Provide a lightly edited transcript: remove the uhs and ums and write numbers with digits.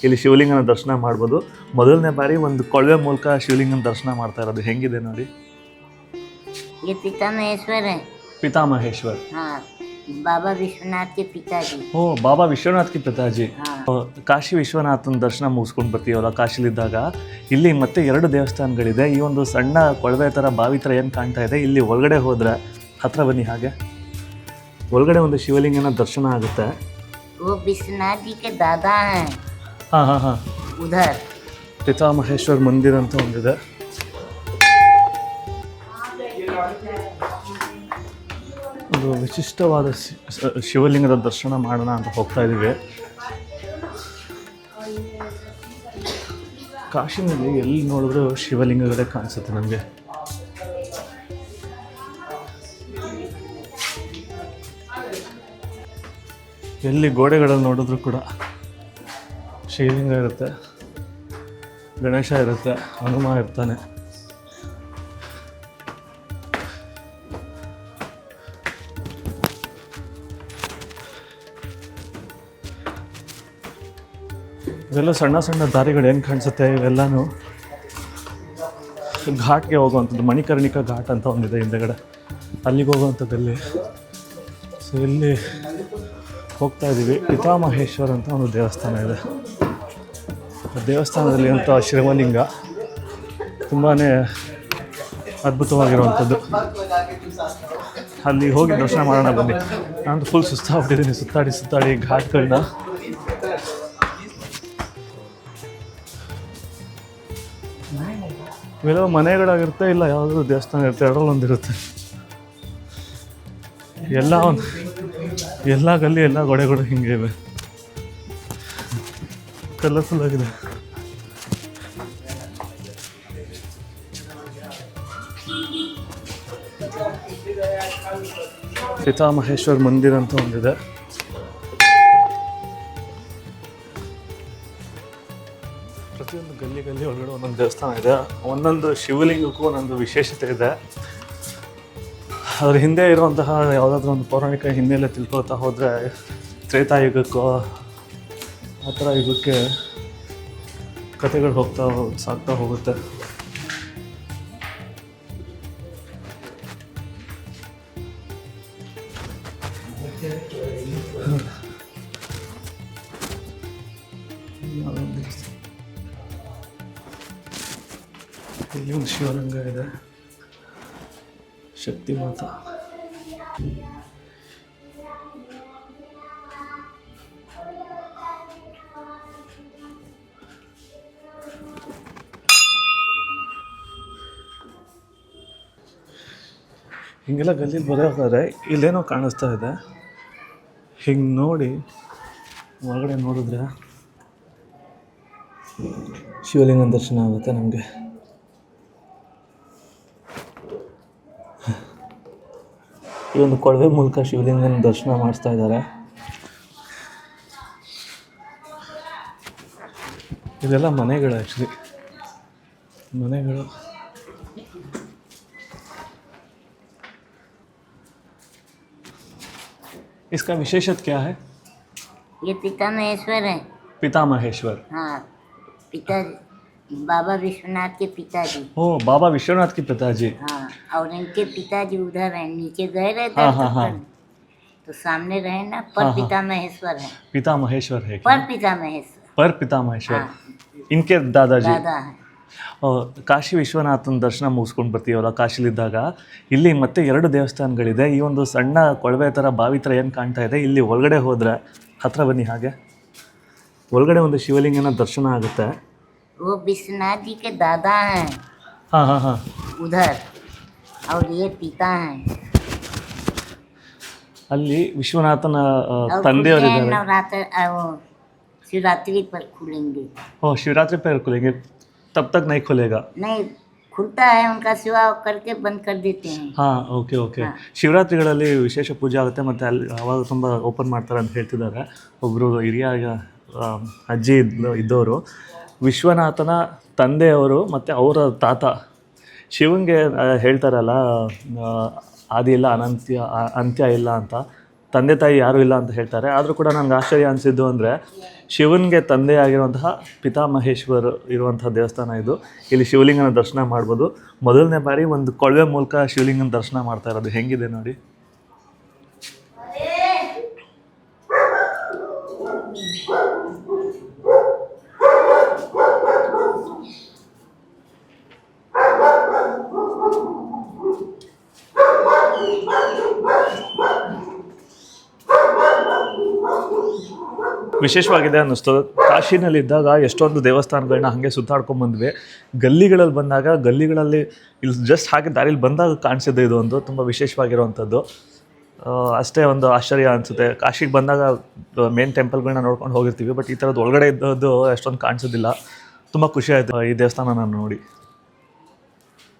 ಇಲ್ಲಿ ಶಿವಲಿಂಗನ ದರ್ಶನ ಮಾಡ್ಬೋದು. ಮೊದಲನೇ ಬಾರಿ ಒಂದು ಕೊಳವೆ ಮೂಲಕ ಶಿವಲಿಂಗನ ದರ್ಶನ ಮಾಡ್ತಾ ಇರೋದು. ಹೆಂಗಿದೆ ನೋಡಿ. ये पिता महेश्वर है। पिता महेश्वर, हाँ, बाबा विश्वनाथ के पिताजी। ಓ ಬಾಬಾ ವಿಶ್ವನಾಥ್ ಕಿ ಪಿತಾಜಿ. हाँ, ಕಾಶಿ ವಿಶ್ವನಾಥನ ದರ್ಶನ ಮುಗಿಸ್ಕೊಂಡು ಬರ್ತೀವಲ್ಲ ಕಾಶಿಲಿದ್ದಾಗ, ಇಲ್ಲಿ ಮತ್ತೆ 2 ದೇವಸ್ಥಾನಗಳಿದೆ. ಈ ಒಂದು ಸಣ್ಣ ಕೊಳವೆ ಥರ ಬಾವಿ ಥರ ಏನು ಕಾಣ್ತಾ ಇದೆ, ಇಲ್ಲಿ ಒಳಗಡೆ ಹೋದರೆ ಹತ್ರ ಬನ್ನಿ, ಹಾಗೆ ಒಳಗಡೆ ಒಂದು ಶಿವಲಿಂಗನ ದರ್ಶನ ಆಗುತ್ತೆ. वो विश्वनाथ जी के दादा हैं ಹಾಂ ಹಾಂ ಹಾಂ, उधर। ಪಿತಾ ಮಹೇಶ್ವರ್ ಮಂದಿರ ಅಂತ ಒಂದಿದೆ. ಒಂದು ವಿಶಿಷ್ಟವಾದ ಶಿವಲಿಂಗದ ದರ್ಶನ ಮಾಡೋಣ ಅಂತ ಹೋಗ್ತಾ ಇದ್ದೀವಿ. ಕಾಶಿನಲ್ಲಿ ಎಲ್ಲಿ ನೋಡಿದ್ರು ಶಿವಲಿಂಗಗಳೇ ಕಾಣಿಸುತ್ತೆ ನಮಗೆ. ಎಲ್ಲಿ ಗೋಡೆಗಳಲ್ಲಿ ನೋಡಿದ್ರು ಕೂಡ ಶಿವಲಿಂಗ ಇರುತ್ತೆ, ಗಣೇಶ ಇರುತ್ತೆ, ಹನುಮ ಇರ್ತಾನೆ. ಇವೆಲ್ಲ ಸಣ್ಣ ಸಣ್ಣ ದಾರಿಗಳು ಏನು ಕಾಣಿಸುತ್ತೆ, ಇವೆಲ್ಲನೂ ಘಾಟ್ಗೆ ಹೋಗುವಂಥದ್ದು. ಮಣಿಕರ್ಣಿಕಾ ಘಾಟ್ ಅಂತ ಒಂದಿದೆ ಹಿಂದೆಗಡೆ, ಅಲ್ಲಿಗೆ ಹೋಗುವಂಥದ್ದಲ್ಲಿ. ಸೊ ಇಲ್ಲಿ ಹೋಗ್ತಾ ಇದ್ದೀವಿ. ಪಿತಾಮಹೇಶ್ವರ ಅಂತ ಒಂದು ದೇವಸ್ಥಾನ ಇದೆ. ಆ ದೇವಸ್ಥಾನದಲ್ಲಿ ಅಂತ ಶಿವಲಿಂಗ ತುಂಬಾ ಅದ್ಭುತವಾಗಿರುವಂಥದ್ದು. ಅಲ್ಲಿ ಹೋಗಿ ದರ್ಶನ ಮಾಡೋಣ ಬನ್ನಿ. ನಾನು ಫುಲ್ ಸುಸ್ತಾಗ್ಬಿಟ್ಟಿದ್ದೀನಿ ಸುತ್ತಾಡಿ ಘಾಟ್ಗಳನ್ನ. ಇವೆಲ್ಲ ಮನೆಗಳಾಗಿರುತ್ತೆ, ಇಲ್ಲ ಯಾವುದಾದ್ರು ದೇವಸ್ಥಾನ ಇರುತ್ತೆ, ಎರಡರಲ್ಲೊಂದಿರುತ್ತೆ. ಎಲ್ಲ ಗಲ್ಲಿ ಎಲ್ಲ ಗೋಡೆಗಳು ಹಿಂಗೆ ಇವೆ, ಕಲರ್ಫುಲ್ ಆಗಿದೆ. ಪಿತಾಮಹೇಶ್ವರ್ ಮಂದಿರ ಅಂತ ಒಂದಿದೆ. ಪ್ರತಿಯೊಂದು ಗಲ್ಲಿ ಒಳಗಡೆ ಒಂದೊಂದು ದೇವಸ್ಥಾನ ಇದೆ. ಒಂದೊಂದು ಶಿವಲಿಂಗಕ್ಕೂ ಒಂದೊಂದು ವಿಶೇಷತೆ ಇದೆ. ಅದ್ರ ಹಿಂದೆ ಇರುವಂತಹ ಯಾವುದಾದ್ರೂ ಒಂದು ಪೌರಾಣಿಕ ಹಿನ್ನೆಲೆ ತಿಳ್ಕೊಳ್ತಾ ಹೋದರೆ ತ್ರೇತಾಯುಗಕ್ಕೋ ಆ ಥರ ಯುಗಕ್ಕೆ ಕಥೆಗಳು ಸಾಗ್ತಾ ಹೋಗುತ್ತೆ. ಇಲ್ಲಿ ಒಂದು ಶಿವಲಿಂಗ ಇದೆ, ಶಕ್ತಿ ಮಾತಾ. ಹಿಂಗೆಲ್ಲ ಗಲ್ಲಿಲಿ ಬರೋಕ್ಕಾದ್ರೆ ಇಲ್ಲೇನೋ ಕಾಣಿಸ್ತಾ ಇದೆ. ಹಿಂಗೆ ನೋಡಿ ಒಳಗಡೆ ನೋಡಿದ್ರೆ ಶಿವಲಿಂಗನ ದರ್ಶನ ಆಗುತ್ತೆ ನಮಗೆ. ಈ ಒಂದು ಕೊಳವೆ ಮೂಲಕ ಶಿವಲಿಂಗನ ದರ್ಶನ ಮಾಡಿಸ್ತಾ ಇದ್ದಾರೆ. ಇದೆಲ್ಲ ಮನೆಗಳು, ಆ್ಯಕ್ಚುಲಿ ಮನೆಗಳು. इसका विशेषत क्या है? ये पिता महेश्वर है। पिता महेश्वर, हाँ, पिता बाबा विश्वनाथ के पिताजी। ओ बाबा विश्वनाथ के पिताजी। हाँ, और इनके पिताजी उधर हैं, नीचे गए रहे हाँ। तो सामने रहे ना, पर पिता महेश्वर है। पिता महेश्वर है, पर पिता महेश्वर, पर पिता महेश्वर। हाँ, इनके दादाजी दादा है। ಕಾಶಿ ವಿಶ್ವನಾಥನ ದರ್ಶನ ಮುಗಿಸ್ಕೊಂಡು ಬರ್ತೀವಲ್ಲ ಕಾಶಿಲಿದ್ದಾಗ, ಇಲ್ಲಿ ಮತ್ತೆ 2 ದೇವಸ್ಥಾನಗಳಿದೆ. ಈ ಒಂದು ಸಣ್ಣ ಕೊಳವೆ ಥರ ಬಾವಿ ಥರ ಏನು ಕಾಣ್ತಾ ಇದೆ, ಇಲ್ಲಿ ಒಳಗಡೆ ಹೋದರೆ ಹತ್ರ ಬನ್ನಿ, ಹಾಗೆ ಒಳಗಡೆ ಒಂದು ಶಿವಲಿಂಗನ ದರ್ಶನ ಆಗುತ್ತೆ. वो विश्वनाथ जी के दादा हैं हाँ उधर, और ये पिता हैं। ಅಲ್ಲಿ ವಿಶ್ವನಾಥನ और ತಂದೆಯವರಿದ್ದಾರೆ. नवरात्र वो शिवरात्रि पर खुलेंगे। ಓ ಶಿವರಾತ್ರಿ पे खुलेंगे, तब तक नहीं खुलेगा? नहीं, खुलता है, उनका सेवा करके बंद कर देते हैं। ಹಾಂ, ಓಕೆ. ಶಿವರಾತ್ರಿಗಳಲ್ಲಿ ವಿಶೇಷ ಪೂಜೆ ಆಗುತ್ತೆ, ಮತ್ತು ಅಲ್ಲಿ ಅವಾಗ ತುಂಬ ಓಪನ್ ಮಾಡ್ತಾರೆ ಅಂತ ಹೇಳ್ತಿದ್ದಾರೆ. ಒಬ್ಬರು ಹಿರಿಯ ಅಜ್ಜಿ ಇದ್ದವರು, ವಿಶ್ವನಾಥನ ತಂದೆಯವರು ಮತ್ತು ಅವರ ತಾತ ಶಿವಂಗೆ ಹೇಳ್ತಾರಲ್ಲ, ಆದಿ ಇಲ್ಲ ಅಂತ್ಯ ಇಲ್ಲ ಅಂತ. ತಂದೆ ತಾಯಿ ಯಾರೂ ಇಲ್ಲ ಅಂತ ಹೇಳ್ತಾರೆ. ಆದರೂ ಕೂಡ ನನಗೆ ಆಶ್ಚರ್ಯ ಅನಿಸಿದ್ದು ಅಂದರೆ ಶಿವನಿಗೆ ತಂದೆ ಆಗಿರುವಂತಹ ಪಿತಾಮಹೇಶ್ವರ್ ಇರುವಂತಹ ದೇವಸ್ಥಾನ ಇದು. ಇಲ್ಲಿ ಶಿವಲಿಂಗನ ದರ್ಶನ ಮಾಡ್ಬೋದು. ಮೊದಲನೇ ಬಾರಿ ಒಂದು ಕೊಳವೆ ಮೂಲಕ ಶಿವಲಿಂಗನ ದರ್ಶನ ಮಾಡ್ತಾ ಇರೋದು. ಹೆಂಗಿದೆ ನೋಡಿ. ವಿಶೇಷವಾಗಿದೆ ಅನ್ನಿಸ್ತು. ಕಾಶಿನಲ್ಲಿದ್ದಾಗ ಎಷ್ಟೊಂದು ದೇವಸ್ಥಾನಗಳನ್ನ ಹಾಗೆ ಸುತ್ತಾಡ್ಕೊಂಡ್ಬಂದ್ವಿ. ಗಲ್ಲಿಗಳಲ್ಲಿ ಬಂದಾಗ ಗಲ್ಲಿಗಳಲ್ಲಿ ಇಲ್ಲಿ ಜಸ್ಟ್ ಹಾಗೆ ದಾರಿಲಿ ಬಂದಾಗ ಕಾಣಿಸಿದೆ ಇದು ಒಂದು ತುಂಬ ವಿಶೇಷವಾಗಿರುವಂಥದ್ದು. ಅಷ್ಟೇ ಒಂದು ಆಶ್ಚರ್ಯ ಅನಿಸುತ್ತೆ. ಕಾಶಿಗೆ ಬಂದಾಗ ಮೇನ್ ಟೆಂಪಲ್ಗಳನ್ನ ನೋಡ್ಕೊಂಡು ಹೋಗಿರ್ತೀವಿ, ಬಟ್ ಈ ಥರದ್ದು ಒಳಗಡೆ ಇದ್ದದ್ದು ಅಷ್ಟೊಂದು ಕಾಣಿಸೋದಿಲ್ಲ. ತುಂಬ ಖುಷಿ ಆಯಿತು ಈ ದೇವಸ್ಥಾನ ನಾನು ನೋಡಿ.